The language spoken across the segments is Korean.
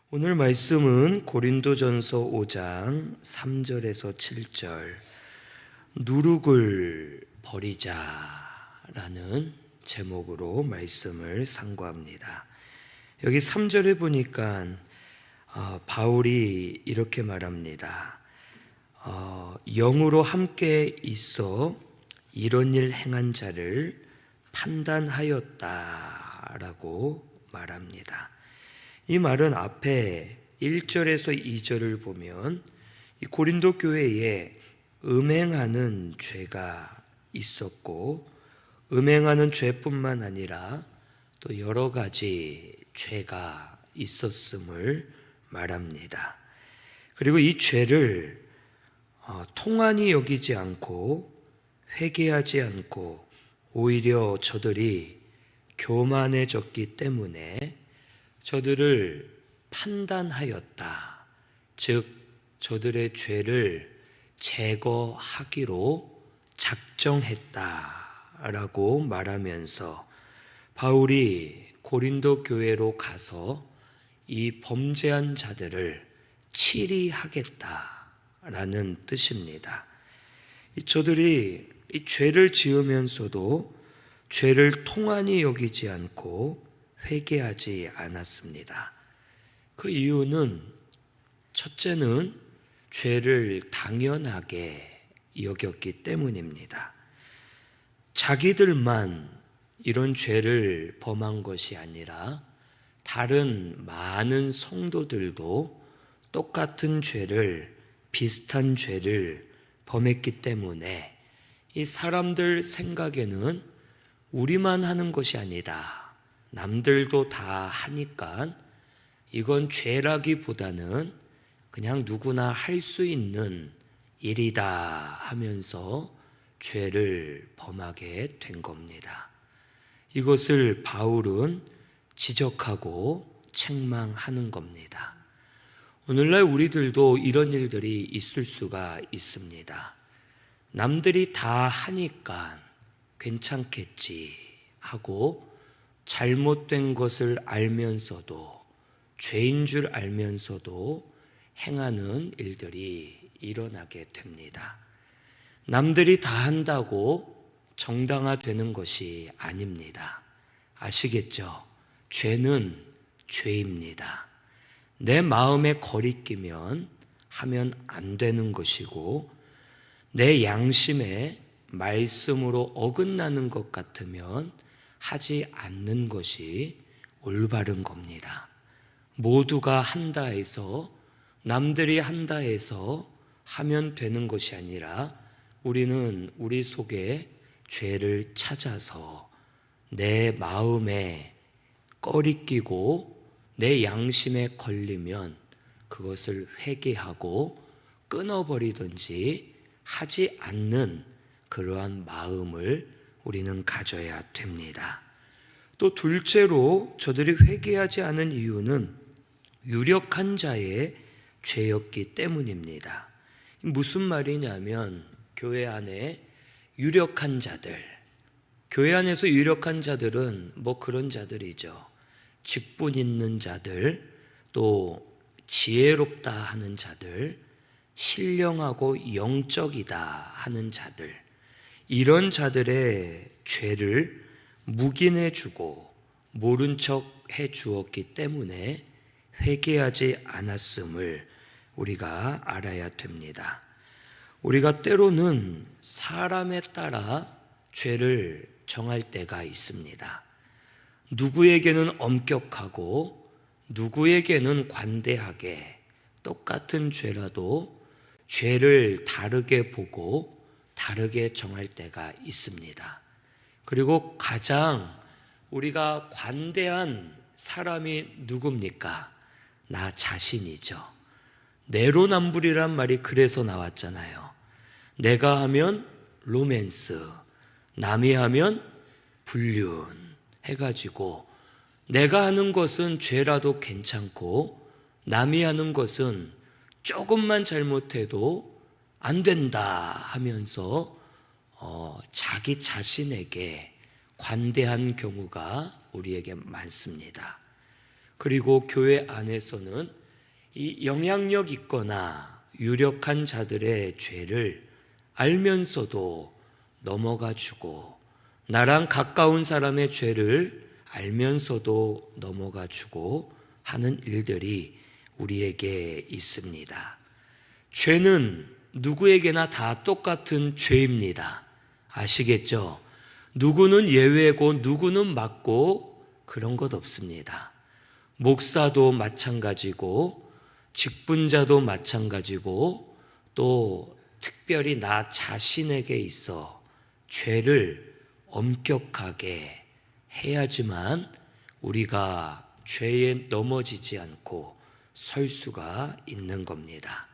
오늘 말씀은 고린도전서 5장 3절에서 7절 누룩을 버리자라는 제목으로 말씀을 상고합니다. 여기 3절에 보니까 바울이 이렇게 말합니다. 영으로 함께 있어 이런 일 행한 자를 판단하였다라고 말합니다. 이 말은 앞에 1절에서 2절을 보면 이 고린도 교회에 음행하는 죄가 있었고, 음행하는 죄뿐만 아니라 또 여러 가지 죄가 있었음을 말합니다. 그리고 이 죄를 통한이 여기지 않고 회개하지 않고 오히려 저들이 교만해졌기 때문에 저들을 판단하였다. 즉 저들의 죄를 제거하기로 작정했다라고 말하면서 바울이 고린도 교회로 가서 이 범죄한 자들을 치리하겠다라는 뜻입니다. 저들이 이 죄를 지으면서도 죄를 통한히 여기지 않고 회개하지 않았습니다. 그 이유는 첫째는 죄를 당연하게 여겼기 때문입니다. 자기들만 이런 죄를 범한 것이 아니라 다른 많은 성도들도 똑같은 죄를, 비슷한 죄를 범했기 때문에 이 사람들 생각에는 우리만 하는 것이 아니다, 남들도 다 하니까 이건 죄라기보다는 그냥 누구나 할 수 있는 일이다 하면서 죄를 범하게 된 겁니다. 이것을 바울은 지적하고 책망하는 겁니다. 오늘날 우리들도 이런 일들이 있을 수가 있습니다. 남들이 다 하니까 괜찮겠지 하고 잘못된 것을 알면서도, 죄인 줄 알면서도 행하는 일들이 일어나게 됩니다. 남들이 다 한다고 정당화되는 것이 아닙니다. 아시겠죠? 죄는 죄입니다. 내 마음에 거리끼면 하면 안 되는 것이고, 내 양심에 말씀으로 어긋나는 것 같으면 하지 않는 것이 올바른 겁니다. 모두가 한다 해서, 남들이 한다 해서 하면 되는 것이 아니라 우리는 우리 속에 죄를 찾아서 내 마음에 꺼리끼고 내 양심에 걸리면 그것을 회개하고 끊어버리든지 하지 않는 그러한 마음을 우리는 가져야 됩니다. 또 둘째로 저들이 회개하지 않은 이유는 유력한 자의 죄였기 때문입니다. 무슨 말이냐면 교회 안에 유력한 자들, 교회 안에서 유력한 자들은 뭐 그런 자들이죠. 직분 있는 자들, 또 지혜롭다 하는 자들, 신령하고 영적이다 하는 자들, 이런 자들의 죄를 묵인해 주고 모른 척 해 주었기 때문에 회개하지 않았음을 우리가 알아야 됩니다. 우리가 때로는 사람에 따라 죄를 정할 때가 있습니다. 누구에게는 엄격하고 누구에게는 관대하게, 똑같은 죄라도 죄를 다르게 보고 다르게 정할 때가 있습니다. 그리고 가장 우리가 관대한 사람이 누굽니까? 나 자신이죠. 내로남불이란 말이 그래서 나왔잖아요. 내가 하면 로맨스, 남이 하면 불륜 해가지고 내가 하는 것은 죄라도 괜찮고 남이 하는 것은 조금만 잘못해도 안 된다 하면서 자기 자신에게 관대한 경우가 우리에게 많습니다. 그리고 교회 안에서는 이 영향력 있거나 유력한 자들의 죄를 알면서도 넘어가 주고, 나랑 가까운 사람의 죄를 알면서도 넘어가 주고 하는 일들이 우리에게 있습니다. 죄는 누구에게나 다 똑같은 죄입니다. 아시겠죠? 누구는 예외고 누구는 맞고 그런 것 없습니다. 목사도 마찬가지고 직분자도 마찬가지고 또 특별히 나 자신에게 있어 죄를 엄격하게 해야지만 우리가 죄에 넘어지지 않고 설 수가 있는 겁니다.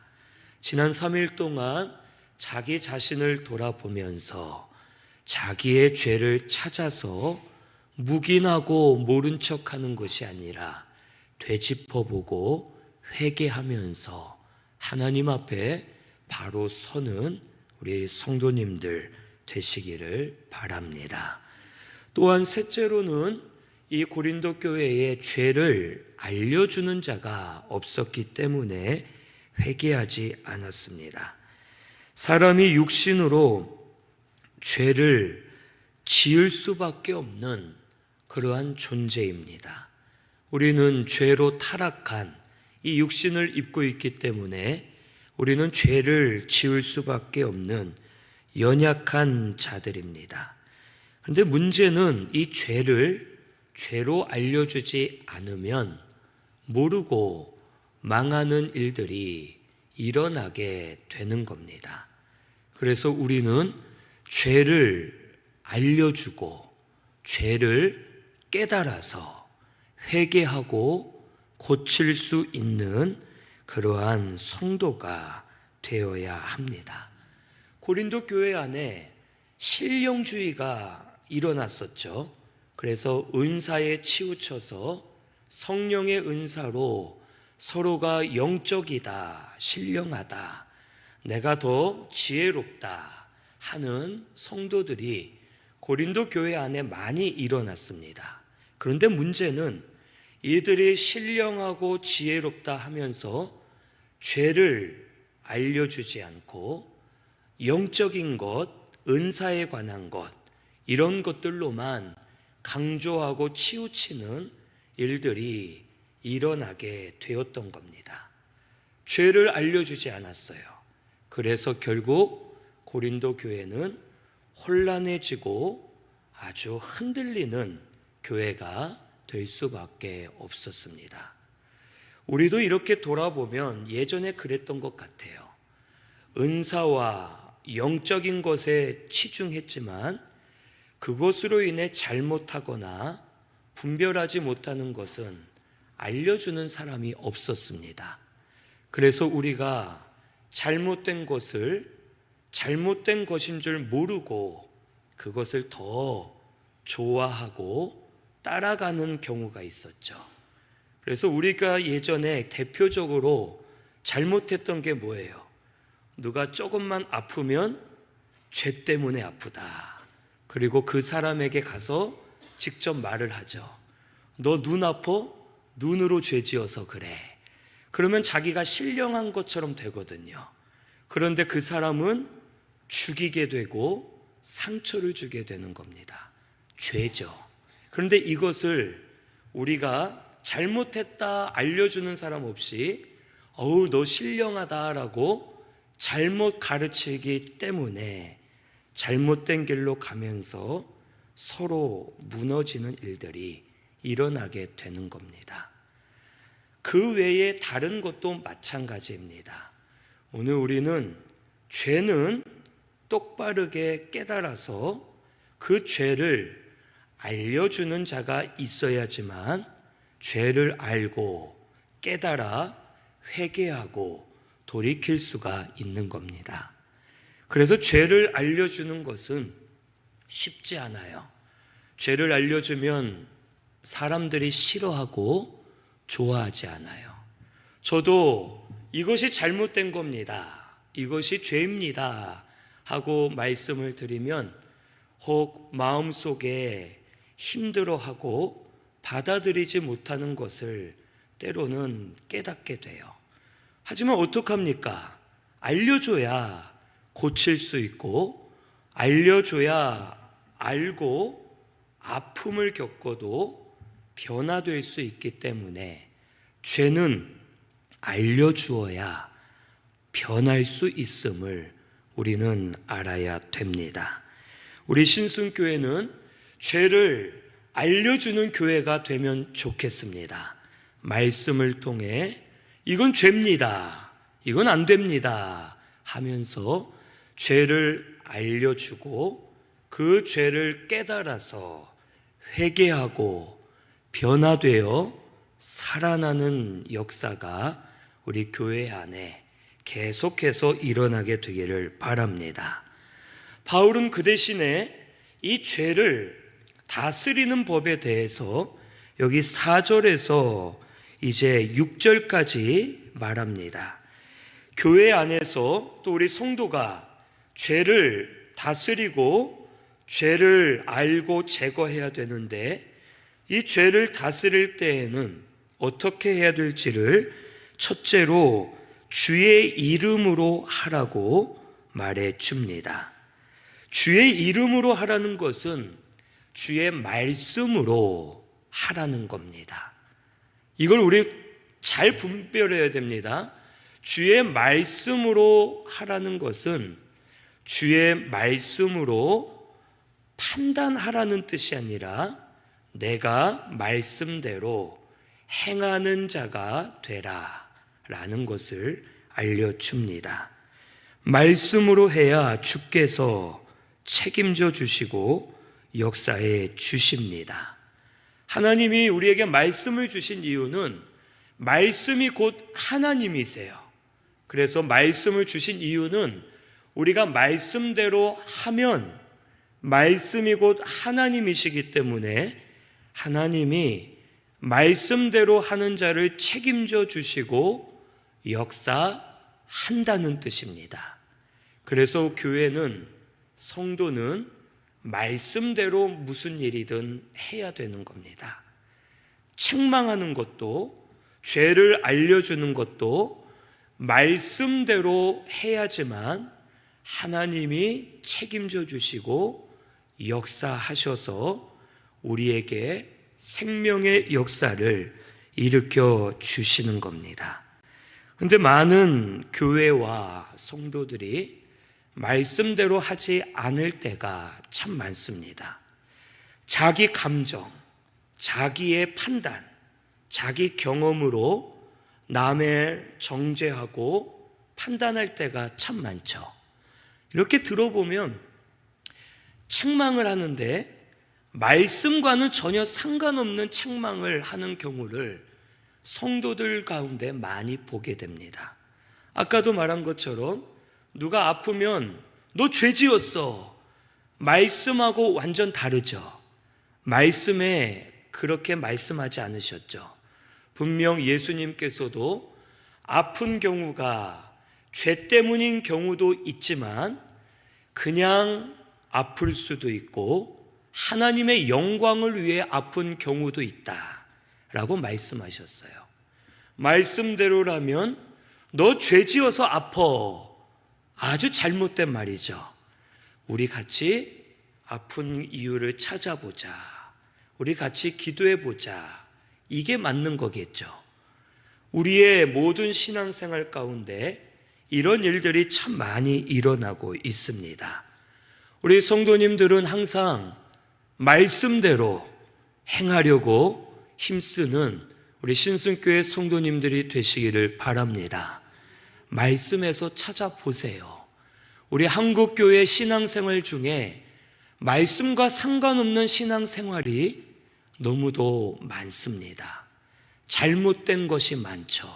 지난 3일 동안 자기 자신을 돌아보면서 자기의 죄를 찾아서 묵인하고 모른 척하는 것이 아니라 되짚어보고 회개하면서 하나님 앞에 바로 서는 우리 성도님들 되시기를 바랍니다. 또한 셋째로는 이 고린도 교회에 죄를 알려주는 자가 없었기 때문에 회개하지 않았습니다. 사람이 육신으로 죄를 지을 수밖에 없는 그러한 존재입니다. 우리는 죄로 타락한 이 육신을 입고 있기 때문에 우리는 죄를 지을 수밖에 없는 연약한 자들입니다. 그런데 문제는 이 죄를 죄로 알려주지 않으면 모르고 망하는 일들이 일어나게 되는 겁니다. 그래서 우리는 죄를 알려주고 죄를 깨달아서 회개하고 고칠 수 있는 그러한 성도가 되어야 합니다. 고린도 교회 안에 신령주의가 일어났었죠. 그래서 은사에 치우쳐서 성령의 은사로 서로가 영적이다, 신령하다, 내가 더 지혜롭다 하는 성도들이 고린도 교회 안에 많이 일어났습니다. 그런데 문제는 이들이 신령하고 지혜롭다 하면서 죄를 알려주지 않고 영적인 것, 은사에 관한 것, 이런 것들로만 강조하고 치우치는 일들이 일어나게 되었던 겁니다. 죄를 알려주지 않았어요. 그래서 결국 고린도 교회는 혼란해지고 아주 흔들리는 교회가 될 수밖에 없었습니다. 우리도 이렇게 돌아보면 예전에 그랬던 것 같아요. 은사와 영적인 것에 치중했지만 그것으로 인해 잘못하거나 분별하지 못하는 것은 알려주는 사람이 없었습니다. 그래서 우리가 잘못된 것을 잘못된 것인 줄 모르고 그것을 더 좋아하고 따라가는 경우가 있었죠. 그래서 우리가 예전에 대표적으로 잘못했던 게 뭐예요? 누가 조금만 아프면 죄 때문에 아프다. 그리고 그 사람에게 가서 직접 말을 하죠. 너 눈 아파? 눈으로 죄 지어서 그래. 그러면 자기가 신령한 것처럼 되거든요. 그런데 그 사람은 죽이게 되고 상처를 주게 되는 겁니다. 죄죠. 그런데 이것을 우리가 잘못했다 알려주는 사람 없이 어우 너 신령하다라고 잘못 가르치기 때문에 잘못된 길로 가면서 서로 무너지는 일들이 일어나게 되는 겁니다. 그 외에 다른 것도 마찬가지입니다. 오늘 우리는 죄는 똑바르게 깨달아서 그 죄를 알려주는 자가 있어야지만 죄를 알고 깨달아 회개하고 돌이킬 수가 있는 겁니다. 그래서 죄를 알려주는 것은 쉽지 않아요. 죄를 알려주면 사람들이 싫어하고 좋아하지 않아요. 저도 이것이 잘못된 겁니다, 이것이 죄입니다 하고 말씀을 드리면 혹 마음속에 힘들어하고 받아들이지 못하는 것을 때로는 깨닫게 돼요. 하지만 어떡합니까? 알려줘야 고칠 수 있고, 알려줘야 알고 아픔을 겪어도 변화될 수 있기 때문에 죄는 알려주어야 변할 수 있음을 우리는 알아야 됩니다. 우리 신순교회는 죄를 알려주는 교회가 되면 좋겠습니다. 말씀을 통해 이건 죄입니다, 이건 안 됩니다 하면서 죄를 알려주고 그 죄를 깨달아서 회개하고 변화되어 살아나는 역사가 우리 교회 안에 계속해서 일어나게 되기를 바랍니다. 바울은 그 대신에 이 죄를 다스리는 법에 대해서 여기 4절에서 이제 6절까지 말합니다. 교회 안에서 또 우리 성도가 죄를 다스리고 죄를 알고 제거해야 되는데, 이 죄를 다스릴 때에는 어떻게 해야 될지를 첫째로 주의 이름으로 하라고 말해 줍니다. 주의 이름으로 하라는 것은 주의 말씀으로 하라는 겁니다. 이걸 우리 잘 분별해야 됩니다. 주의 말씀으로 하라는 것은 주의 말씀으로 판단하라는 뜻이 아니라 내가 말씀대로 행하는 자가 되라 라는 것을 알려줍니다. 말씀으로 해야 주께서 책임져 주시고 역사해 주십니다. 하나님이 우리에게 말씀을 주신 이유는 말씀이 곧 하나님이세요. 그래서 말씀을 주신 이유는 우리가 말씀대로 하면 말씀이 곧 하나님이시기 때문에 하나님이 말씀대로 하는 자를 책임져 주시고 역사한다는 뜻입니다. 그래서 교회는, 성도는 말씀대로 무슨 일이든 해야 되는 겁니다. 책망하는 것도, 죄를 알려주는 것도 말씀대로 해야지만 하나님이 책임져 주시고 역사하셔서 우리에게 생명의 역사를 일으켜 주시는 겁니다. 그런데 많은 교회와 성도들이 말씀대로 하지 않을 때가 참 많습니다. 자기 감정, 자기의 판단, 자기 경험으로 남을 정죄하고 판단할 때가 참 많죠. 이렇게 들어보면 책망을 하는데 말씀과는 전혀 상관없는 책망을 하는 경우를 성도들 가운데 많이 보게 됩니다. 아까도 말한 것처럼 누가 아프면 너 죄 지었어, 말씀하고 완전 다르죠. 말씀에 그렇게 말씀하지 않으셨죠. 분명 예수님께서도 아픈 경우가 죄 때문인 경우도 있지만 그냥 아플 수도 있고 하나님의 영광을 위해 아픈 경우도 있다라고 말씀하셨어요. 말씀대로라면 너 죄 지어서 아파, 아주 잘못된 말이죠. 우리 같이 아픈 이유를 찾아보자, 우리 같이 기도해보자, 이게 맞는 거겠죠. 우리의 모든 신앙생활 가운데 이런 일들이 참 많이 일어나고 있습니다. 우리 성도님들은 항상 말씀대로 행하려고 힘쓰는 우리 신순교회 성도님들이 되시기를 바랍니다. 말씀에서 찾아보세요. 우리 한국교회 신앙생활 중에 말씀과 상관없는 신앙생활이 너무도 많습니다. 잘못된 것이 많죠.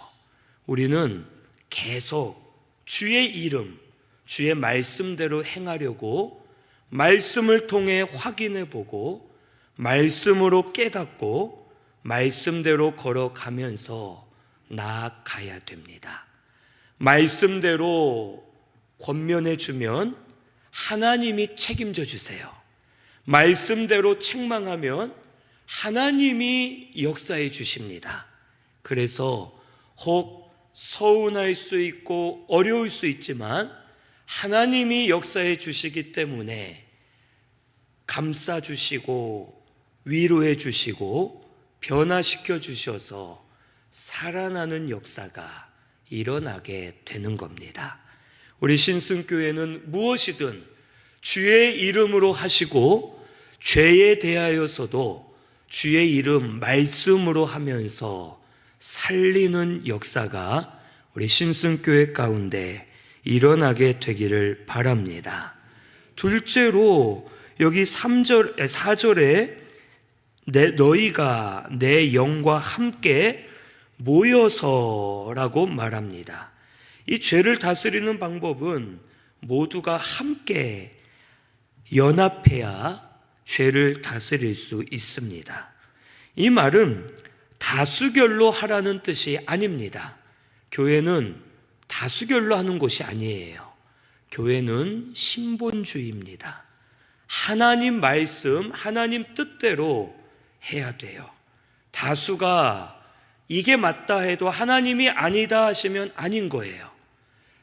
우리는 계속 주의 이름, 주의 말씀대로 행하려고 말씀을 통해 확인해보고 말씀으로 깨닫고 말씀대로 걸어가면서 나아가야 됩니다. 말씀대로 권면해주면 하나님이 책임져 주세요. 말씀대로 책망하면 하나님이 역사해 주십니다. 그래서 혹 서운할 수 있고 어려울 수 있지만 하나님이 역사해 주시기 때문에 감싸 주시고 위로해 주시고 변화시켜 주셔서 살아나는 역사가 일어나게 되는 겁니다. 우리 신승교회는 무엇이든 주의 이름으로 하시고 죄에 대하여서도 주의 이름 말씀으로 하면서 살리는 역사가 우리 신승교회 가운데 일어나게 되기를 바랍니다. 둘째로 여기 4절에 너희가 내 영과 함께 모여서라고 말합니다. 이 죄를 다스리는 방법은 모두가 함께 연합해야 죄를 다스릴 수 있습니다. 이 말은 다수결로 하라는 뜻이 아닙니다. 교회는 다수결로 하는 곳이 아니에요. 교회는 신본주의입니다. 하나님 말씀, 하나님 뜻대로 해야 돼요. 다수가 이게 맞다 해도 하나님이 아니다 하시면 아닌 거예요.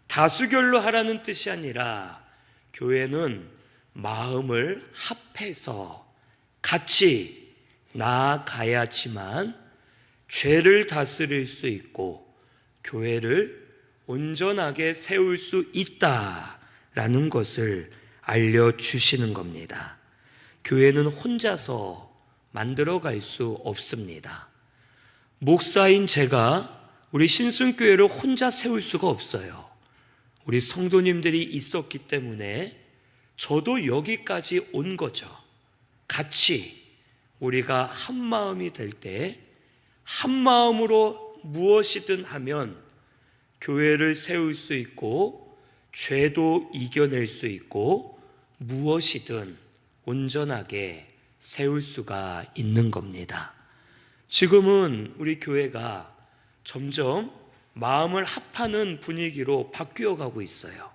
다수결로 하라는 뜻이 아니라 교회는 마음을 합해서 같이 나아가야지만 죄를 다스릴 수 있고 교회를 온전하게 세울 수 있다라는 것을 알려주시는 겁니다. 교회는 혼자서 만들어갈 수 없습니다. 목사인 제가 우리 신승교회를 혼자 세울 수가 없어요. 우리 성도님들이 있었기 때문에 저도 여기까지 온 거죠. 같이 우리가 한 마음이 될 때 한 마음으로 무엇이든 하면 교회를 세울 수 있고 죄도 이겨낼 수 있고 무엇이든 온전하게 세울 수가 있는 겁니다. 지금은 우리 교회가 점점 마음을 합하는 분위기로 바뀌어 가고 있어요.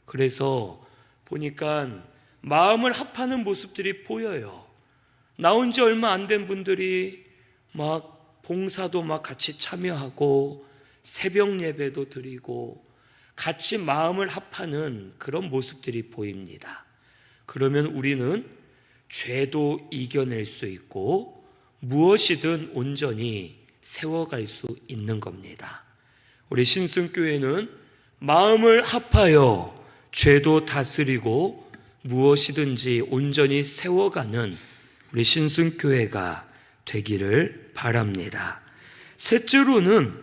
그래서 보니까 마음을 합하는 모습들이 보여요. 나온 지 얼마 안 된 분들이 막 봉사도 막 같이 참여하고 새벽 예배도 드리고 같이 마음을 합하는 그런 모습들이 보입니다. 그러면 우리는 죄도 이겨낼 수 있고 무엇이든 온전히 세워갈 수 있는 겁니다. 우리 신승교회는 마음을 합하여 죄도 다스리고 무엇이든지 온전히 세워가는 우리 신승교회가 되기를 바랍니다. 셋째로는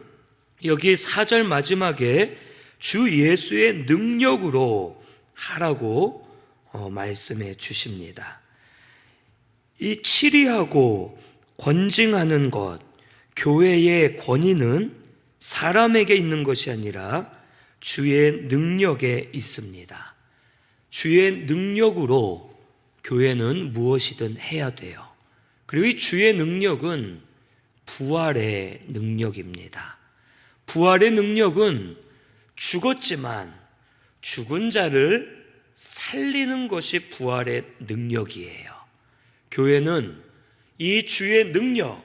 여기 4절 마지막에 주 예수의 능력으로 하라고 말씀해 주십니다. 이 치리하고 권징하는 것, 교회의 권위는 사람에게 있는 것이 아니라 주의 능력에 있습니다. 주의 능력으로 교회는 무엇이든 해야 돼요. 그리고 이 주의 능력은 부활의 능력입니다. 부활의 능력은 죽었지만 죽은 자를 살리는 것이 부활의 능력이에요. 교회는 이 주의 능력,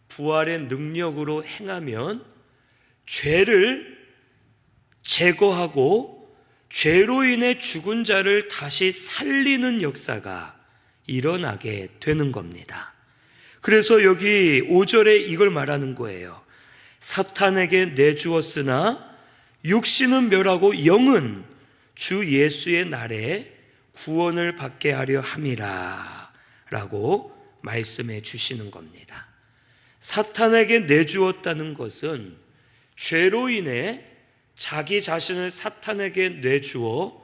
부활의 능력으로 행하면 죄를 제거하고 죄로 인해 죽은 자를 다시 살리는 역사가 일어나게 되는 겁니다. 그래서 여기 5절에 이걸 말하는 거예요. 사탄에게 내주었으나 육신은 멸하고 영은 주 예수의 날에 구원을 받게 하려 함이라 라고 말씀해 주시는 겁니다. 사탄에게 내주었다는 것은 죄로 인해 자기 자신을 사탄에게 내주어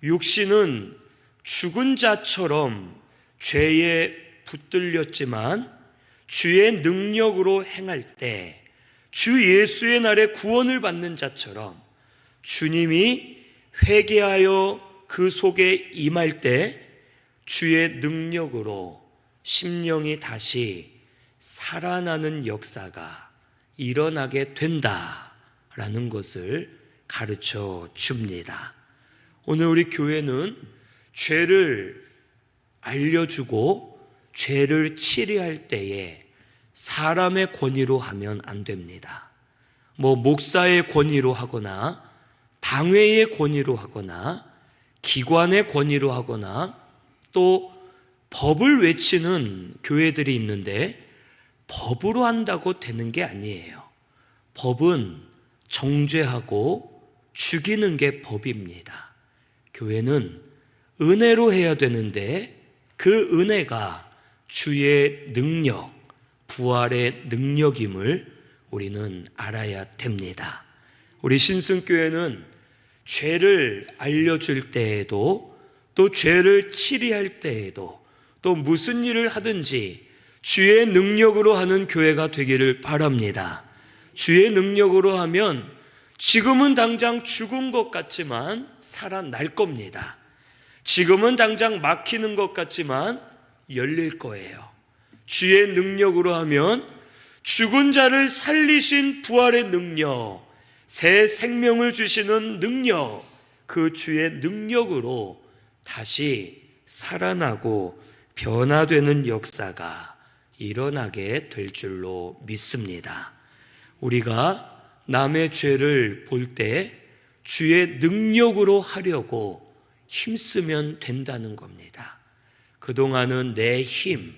육신은 죽은 자처럼 죄에 붙들렸지만 주의 능력으로 행할 때 주 예수의 날에 구원을 받는 자처럼 주님이 회개하여 그 속에 임할 때 주의 능력으로 심령이 다시 살아나는 역사가 일어나게 된다라는 것을 가르쳐 줍니다. 오늘 우리 교회는 죄를 알려주고 죄를 치리할 때에 사람의 권위로 하면 안 됩니다. 목사의 권위로 하거나 당회의 권위로 하거나 기관의 권위로 하거나 또 법을 외치는 교회들이 있는데 법으로 한다고 되는 게 아니에요. 법은 정죄하고 죽이는 게 법입니다. 교회는 은혜로 해야 되는데 그 은혜가 주의 능력, 부활의 능력임을 우리는 알아야 됩니다. 우리 신승교회는 죄를 알려줄 때에도 또 죄를 치리할 때에도 또 무슨 일을 하든지 주의 능력으로 하는 교회가 되기를 바랍니다. 주의 능력으로 하면 지금은 당장 죽은 것 같지만 살아날 겁니다. 지금은 당장 막히는 것 같지만 열릴 거예요. 주의 능력으로 하면 죽은 자를 살리신 부활의 능력, 새 생명을 주시는 능력, 그 주의 능력으로 다시 살아나고 변화되는 역사가 일어나게 될 줄로 믿습니다. 우리가 남의 죄를 볼 때 주의 능력으로 하려고 힘쓰면 된다는 겁니다. 그동안은 내 힘,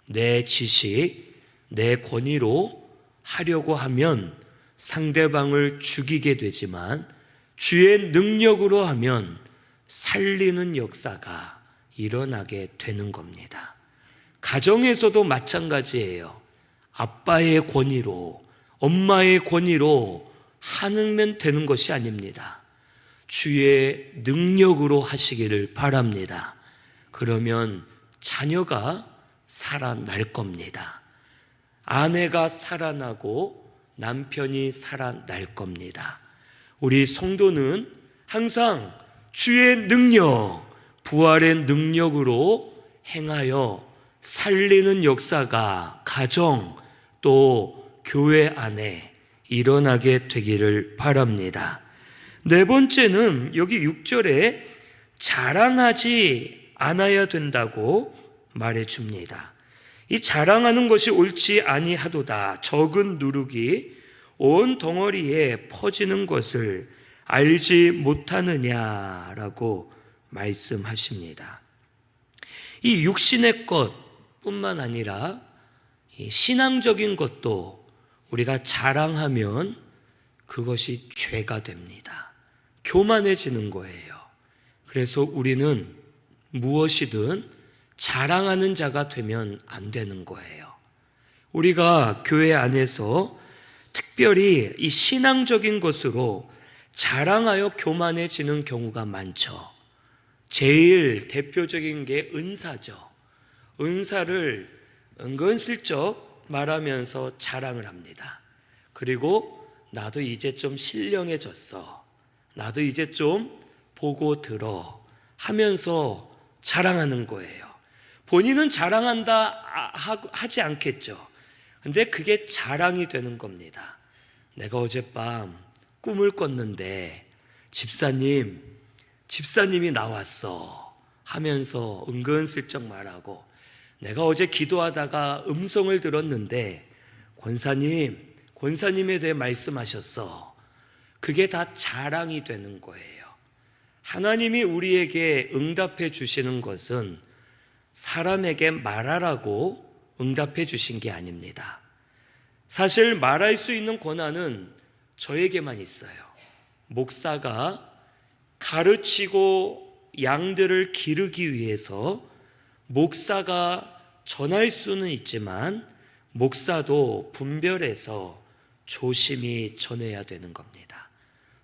내 지식, 내 권위로 하려고 하면 상대방을 죽이게 되지만 주의 능력으로 하면 살리는 역사가 일어나게 되는 겁니다. 가정에서도 마찬가지예요. 아빠의 권위로, 엄마의 권위로 하면 되는 것이 아닙니다. 주의 능력으로 하시기를 바랍니다. 그러면 자녀가 살아날 겁니다. 아내가 살아나고 남편이 살아날 겁니다. 우리 성도는 항상 주의 능력, 부활의 능력으로 행하여 살리는 역사가 가정 또 교회 안에 일어나게 되기를 바랍니다. 네 번째는 여기 6절에 자랑하지 않아야 된다고 말해줍니다. 이 자랑하는 것이 옳지 아니하도다. 적은 누룩이 온 덩어리에 퍼지는 것을 알지 못하느냐라고 말씀하십니다. 이 육신의 것뿐만 아니라 이 신앙적인 것도 우리가 자랑하면 그것이 죄가 됩니다. 교만해지는 거예요. 그래서 우리는 무엇이든 자랑하는 자가 되면 안 되는 거예요. 우리가 교회 안에서 특별히 이 신앙적인 것으로 자랑하여 교만해지는 경우가 많죠. 제일 대표적인 게 은사죠. 은사를 은근슬쩍 말하면서 자랑을 합니다. 그리고 나도 이제 좀 신령해졌어. 나도 이제 좀 보고 들어 하면서 자랑하는 거예요. 본인은 자랑한다 하지 않겠죠. 근데 그게 자랑이 되는 겁니다. 내가 어젯밤 꿈을 꿨는데 집사님이 나왔어 하면서 은근슬쩍 말하고, 내가 어제 기도하다가 음성을 들었는데 권사님에 대해 말씀하셨어. 그게 다 자랑이 되는 거예요. 하나님이 우리에게 응답해 주시는 것은 사람에게 말하라고 응답해 주신 게 아닙니다. 사실 말할 수 있는 권한은 저에게만 있어요. 목사가 가르치고 양들을 기르기 위해서 목사가 전할 수는 있지만 목사도 분별해서 조심히 전해야 되는 겁니다.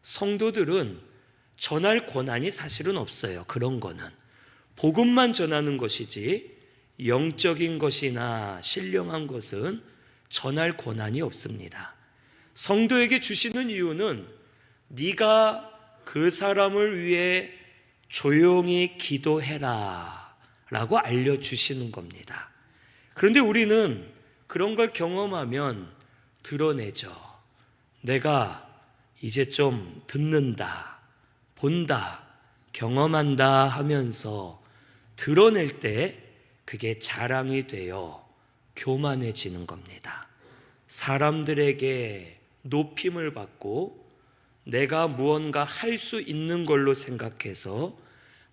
성도들은 전할 권한이 사실은 없어요. 그런 거는 복음만 전하는 것이지 영적인 것이나 신령한 것은 전할 권한이 없습니다. 성도에게 주시는 이유는 네가 그 사람을 위해 조용히 기도해라 라고 알려주시는 겁니다. 그런데 우리는 그런 걸 경험하면 드러내죠. 내가 이제 좀 듣는다, 본다, 경험한다 하면서 드러낼 때 그게 자랑이 되어 교만해지는 겁니다. 사람들에게 높임을 받고 내가 무언가 할 수 있는 걸로 생각해서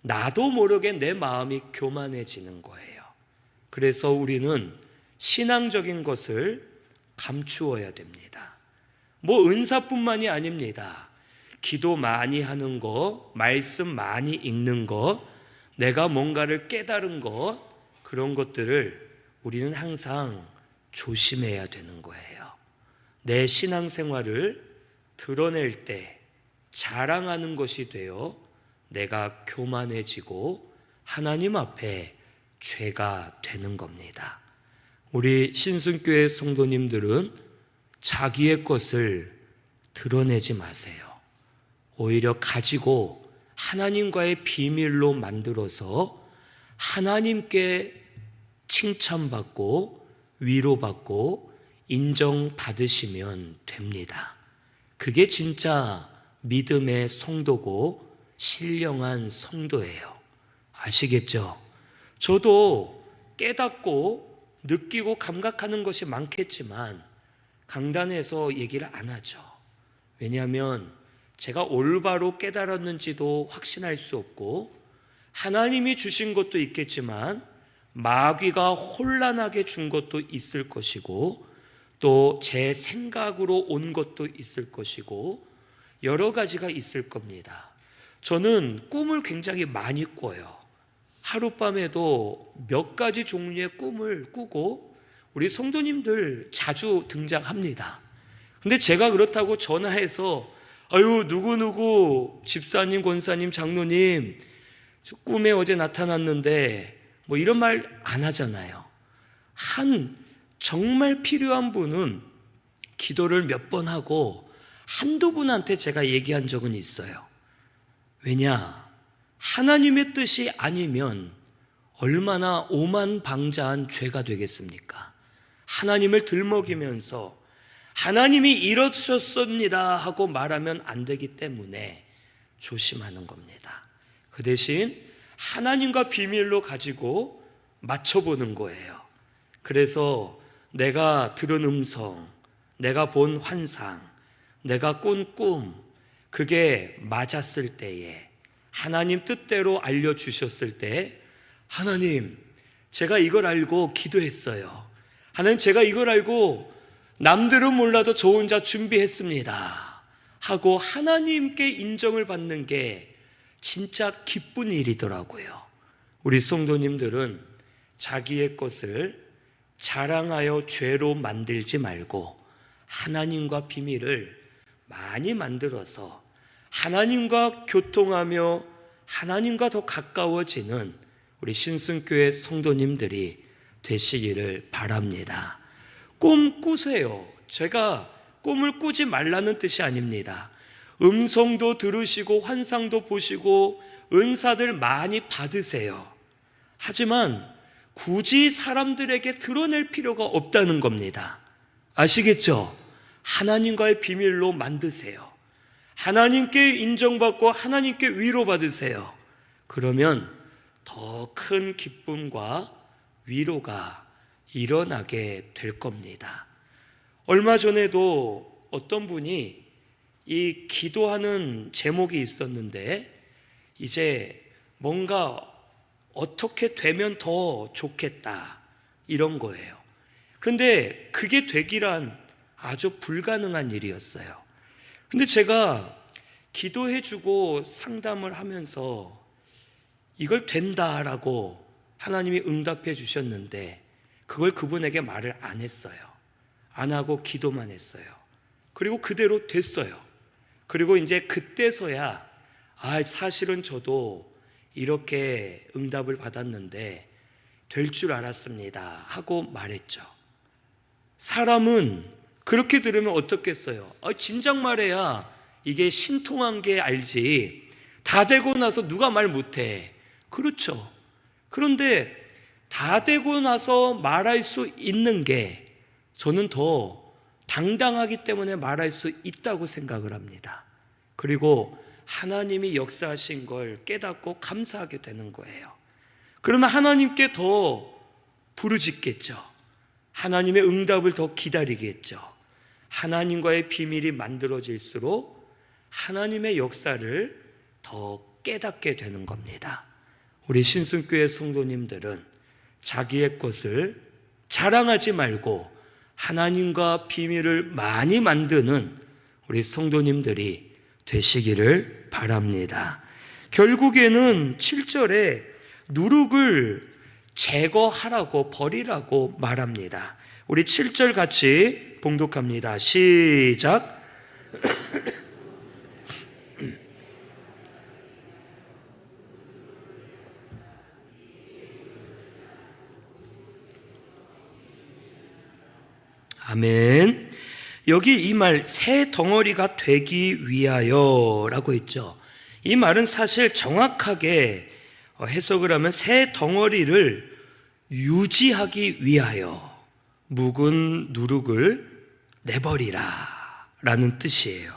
나도 모르게 내 마음이 교만해지는 거예요. 그래서 우리는 신앙적인 것을 감추어야 됩니다. 뭐 은사뿐만이 아닙니다. 기도 많이 하는 거, 말씀 많이 읽는 거, 내가 뭔가를 깨달은 것, 그런 것들을 우리는 항상 조심해야 되는 거예요. 내 신앙생활을 드러낼 때 자랑하는 것이 되어 내가 교만해지고 하나님 앞에 죄가 되는 겁니다. 우리 신순교회 성도님들은 자기의 것을 드러내지 마세요. 오히려 가지고 하나님과의 비밀로 만들어서 하나님께 칭찬받고 위로받고 인정받으시면 됩니다. 그게 진짜 믿음의 성도고 신령한 성도예요. 아시겠죠? 저도 깨닫고 느끼고 감각하는 것이 많겠지만 강단에서 얘기를 안 하죠. 왜냐하면 제가 올바로 깨달았는지도 확신할 수 없고 하나님이 주신 것도 있겠지만 마귀가 혼란하게 준 것도 있을 것이고 또 제 생각으로 온 것도 있을 것이고 여러 가지가 있을 겁니다. 저는 꿈을 굉장히 많이 꿔요. 하룻밤에도 몇 가지 종류의 꿈을 꾸고 우리 성도님들 자주 등장합니다. 근데 제가 그렇다고 전화해서 아유 누구누구 집사님, 권사님, 장로님 저 꿈에 어제 나타났는데 뭐 이런 말 안 하잖아요. 정말 필요한 분은 기도를 몇 번 하고 한두 분한테 제가 얘기한 적은 있어요. 왜냐? 하나님의 뜻이 아니면 얼마나 오만방자한 죄가 되겠습니까? 하나님을 들먹이면서 하나님이 이러셨습니다 하고 말하면 안 되기 때문에 조심하는 겁니다. 그 대신 하나님과 비밀로 가지고 맞춰보는 거예요. 그래서 내가 들은 음성, 내가 본 환상, 내가 꾼 꿈, 그게 맞았을 때에 하나님 뜻대로 알려주셨을 때 하나님, 제가 이걸 알고 기도했어요. 하나님, 제가 이걸 알고 남들은 몰라도 저 혼자 준비했습니다 하고 하나님께 인정을 받는 게 진짜 기쁜 일이더라고요. 우리 성도님들은 자기의 것을 자랑하여 죄로 만들지 말고 하나님과 비밀을 많이 만들어서 하나님과 교통하며 하나님과 더 가까워지는 우리 신순교회 성도님들이 되시기를 바랍니다. 꿈 꾸세요. 제가 꿈을 꾸지 말라는 뜻이 아닙니다. 음성도 들으시고 환상도 보시고 은사들 많이 받으세요. 하지만 굳이 사람들에게 드러낼 필요가 없다는 겁니다. 아시겠죠? 하나님과의 비밀로 만드세요. 하나님께 인정받고 하나님께 위로받으세요. 그러면 더 큰 기쁨과 위로가 일어나게 될 겁니다. 얼마 전에도 어떤 분이 이 기도하는 제목이 있었는데 이제 뭔가 어떻게 되면 더 좋겠다 이런 거예요. 그런데 그게 되기란 아주 불가능한 일이었어요. 근데 제가 기도해주고 상담을 하면서 이걸 된다라고 하나님이 응답해 주셨는데 그걸 그분에게 말을 안 했어요. 안 하고 기도만 했어요. 그리고 그대로 됐어요. 그리고 이제 그때서야 사실은 저도 이렇게 응답을 받았는데 될 줄 알았습니다 하고 말했죠. 사람은 그렇게 들으면 어떻겠어요? 진작 말해야 이게 신통한 게 알지 다 되고 나서 누가 말 못해. 그렇죠. 그런데 다 되고 나서 말할 수 있는 게 저는 더 당당하기 때문에 말할 수 있다고 생각을 합니다. 그리고 하나님이 역사하신 걸 깨닫고 감사하게 되는 거예요. 그러면 하나님께 더 부르짖겠죠. 하나님의 응답을 더 기다리겠죠. 하나님과의 비밀이 만들어질수록 하나님의 역사를 더 깨닫게 되는 겁니다. 우리 신승교회 성도님들은 자기의 것을 자랑하지 말고 하나님과 비밀을 많이 만드는 우리 성도님들이 되시기를 바랍니다. 결국에는 7절에 누룩을 제거하라고, 버리라고 말합니다. 우리 7절 같이 봉독합니다. 시작. 아멘. 여기 이 말, 새 덩어리가 되기 위하여 라고 있죠. 이 말은 사실 정확하게 해석을 하면 새 덩어리를 유지하기 위하여 묵은 누룩을 내버리라 라는 뜻이에요.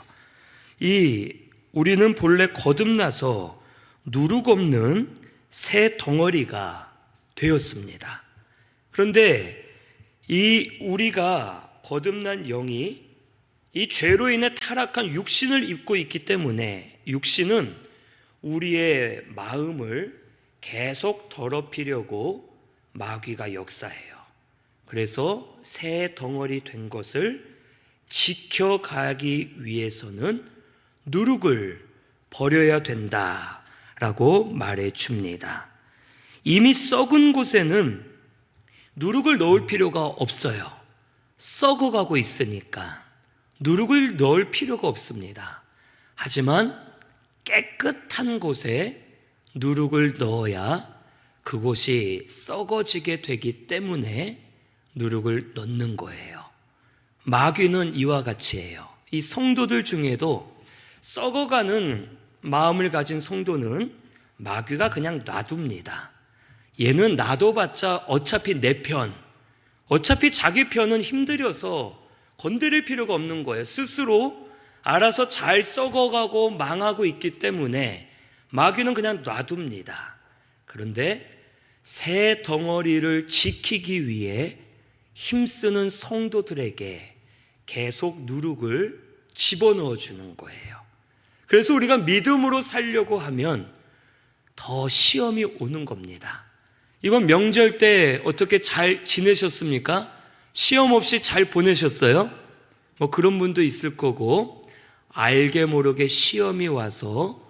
우리는 본래 거듭나서 누룩 없는 새 덩어리가 되었습니다. 그런데 우리가 거듭난 영이 이 죄로 인해 타락한 육신을 입고 있기 때문에 육신은 우리의 마음을 계속 더럽히려고 마귀가 역사해요. 그래서 새 덩어리 된 것을 지켜가기 위해서는 누룩을 버려야 된다라고 말해 줍니다. 이미 썩은 곳에는 누룩을 넣을 필요가 없어요. 썩어가고 있으니까 누룩을 넣을 필요가 없습니다. 하지만 깨끗한 곳에 누룩을 넣어야 그곳이 썩어지게 되기 때문에 누룩을 넣는 거예요. 마귀는 이와 같이 해요. 이 성도들 중에도 썩어가는 마음을 가진 성도는 마귀가 그냥 놔둡니다. 얘는 놔둬봤자 어차피 내 편, 어차피 자기 편은 힘들여서 건드릴 필요가 없는 거예요. 스스로 알아서 잘 썩어가고 망하고 있기 때문에 마귀는 그냥 놔둡니다. 그런데 새 덩어리를 지키기 위해 힘쓰는 성도들에게 계속 누룩을 집어넣어 주는 거예요. 그래서 우리가 믿음으로 살려고 하면 더 시험이 오는 겁니다. 이번 명절 때 어떻게 잘 지내셨습니까? 시험 없이 잘 보내셨어요? 뭐 그런 분도 있을 거고, 알게 모르게 시험이 와서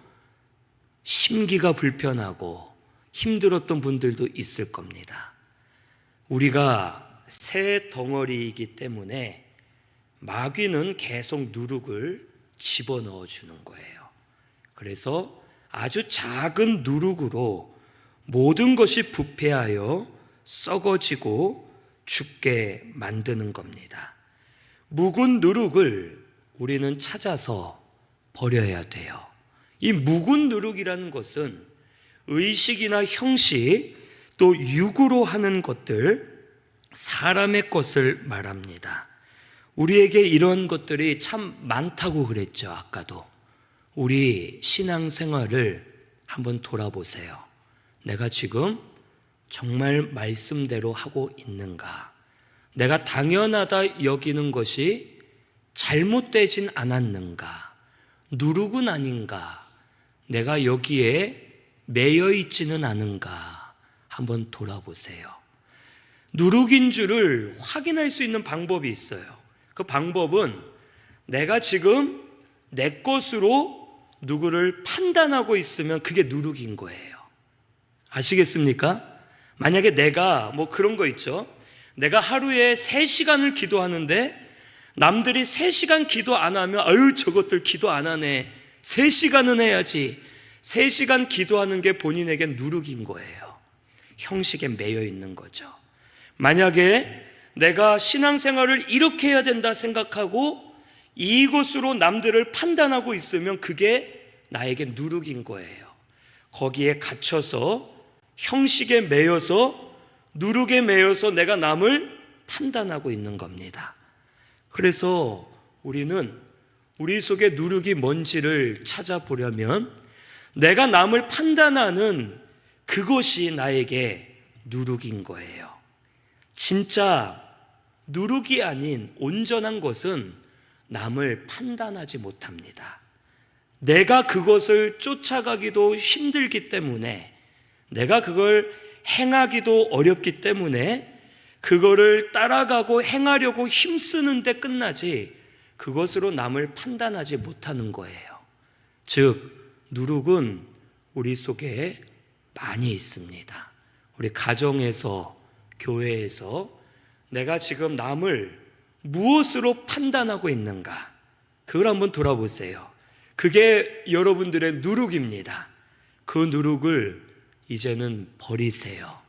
심기가 불편하고 힘들었던 분들도 있을 겁니다. 우리가 새 덩어리이기 때문에 마귀는 계속 누룩을 집어넣어 주는 거예요. 그래서 아주 작은 누룩으로 모든 것이 부패하여 썩어지고 죽게 만드는 겁니다. 묵은 누룩을 우리는 찾아서 버려야 돼요. 이 묵은 누룩이라는 것은 의식이나 형식, 또 육으로 하는 것들, 사람의 것을 말합니다. 우리에게 이런 것들이 참 많다고 그랬죠. 아까도. 우리 신앙생활을 한번 돌아보세요. 내가 지금 정말 말씀대로 하고 있는가? 내가 당연하다 여기는 것이 잘못되진 않았는가? 누룩은 아닌가? 내가 여기에 매여 있지는 않은가? 한번 돌아보세요. 누룩인 줄을 확인할 수 있는 방법이 있어요. 그 방법은 내가 지금 내 것으로 누구를 판단하고 있으면 그게 누룩인 거예요. 아시겠습니까? 만약에 내가 뭐 그런 거 있죠. 내가 하루에 3시간을 기도하는데 남들이 3시간 기도 안 하면 아유 저것들 기도 안 하네. 3시간은 해야지. 3시간 기도하는 게 본인에겐 누룩인 거예요. 형식에 매여 있는 거죠. 만약에 내가 신앙생활을 이렇게 해야 된다 생각하고 이것으로 남들을 판단하고 있으면 그게 나에게 누룩인 거예요. 거기에 갇혀서 형식에 매여서 누룩에 매여서 내가 남을 판단하고 있는 겁니다. 그래서 우리는 우리 속에 누룩이 뭔지를 찾아보려면 내가 남을 판단하는 그것이 나에게 누룩인 거예요. 진짜 누룩이 아닌 온전한 것은 남을 판단하지 못합니다. 내가 그것을 쫓아가기도 힘들기 때문에, 내가 그걸 행하기도 어렵기 때문에 그거를 따라가고 행하려고 힘쓰는데 끝나지 그것으로 남을 판단하지 못하는 거예요. 즉 누룩은 우리 속에 많이 있습니다. 우리 가정에서, 교회에서 내가 지금 남을 무엇으로 판단하고 있는가, 그걸 한번 돌아보세요. 그게 여러분들의 누룩입니다. 그 누룩을 이제는 버리세요.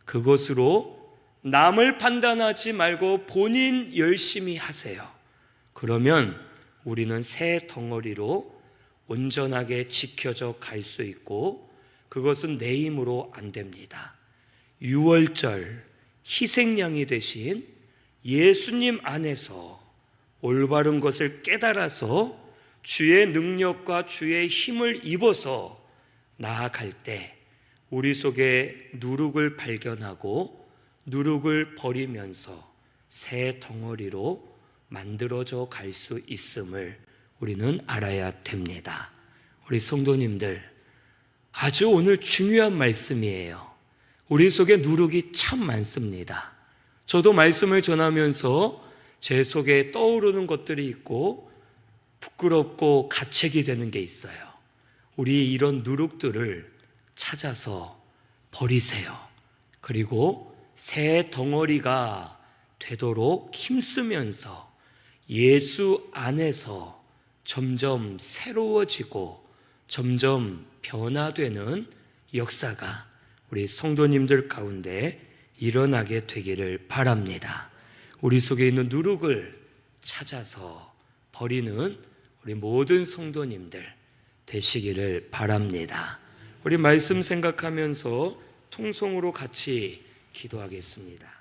그것으로 남을 판단하지 말고 본인 열심히 하세요. 그러면 우리는 새 덩어리로 온전하게 지켜져 갈 수 있고, 그것은 내 힘으로 안 됩니다. 유월절 희생양이 되신 예수님 안에서 올바른 것을 깨달아서 주의 능력과 주의 힘을 입어서 나아갈 때 우리 속에 누룩을 발견하고 누룩을 버리면서 새 덩어리로 만들어져 갈 수 있음을 우리는 알아야 됩니다. 우리 성도님들, 아주 오늘 중요한 말씀이에요. 우리 속에 누룩이 참 많습니다. 저도 말씀을 전하면서 제 속에 떠오르는 것들이 있고 부끄럽고 가책이 되는 게 있어요. 우리 이런 누룩들을 찾아서 버리세요. 그리고 새 덩어리가 되도록 힘쓰면서 예수 안에서 점점 새로워지고 점점 변화되는 역사가 우리 성도님들 가운데 일어나게 되기를 바랍니다. 우리 속에 있는 누룩을 찾아서 버리는 우리 모든 성도님들 되시기를 바랍니다. 우리 말씀 생각하면서 통성으로 같이 기도하겠습니다.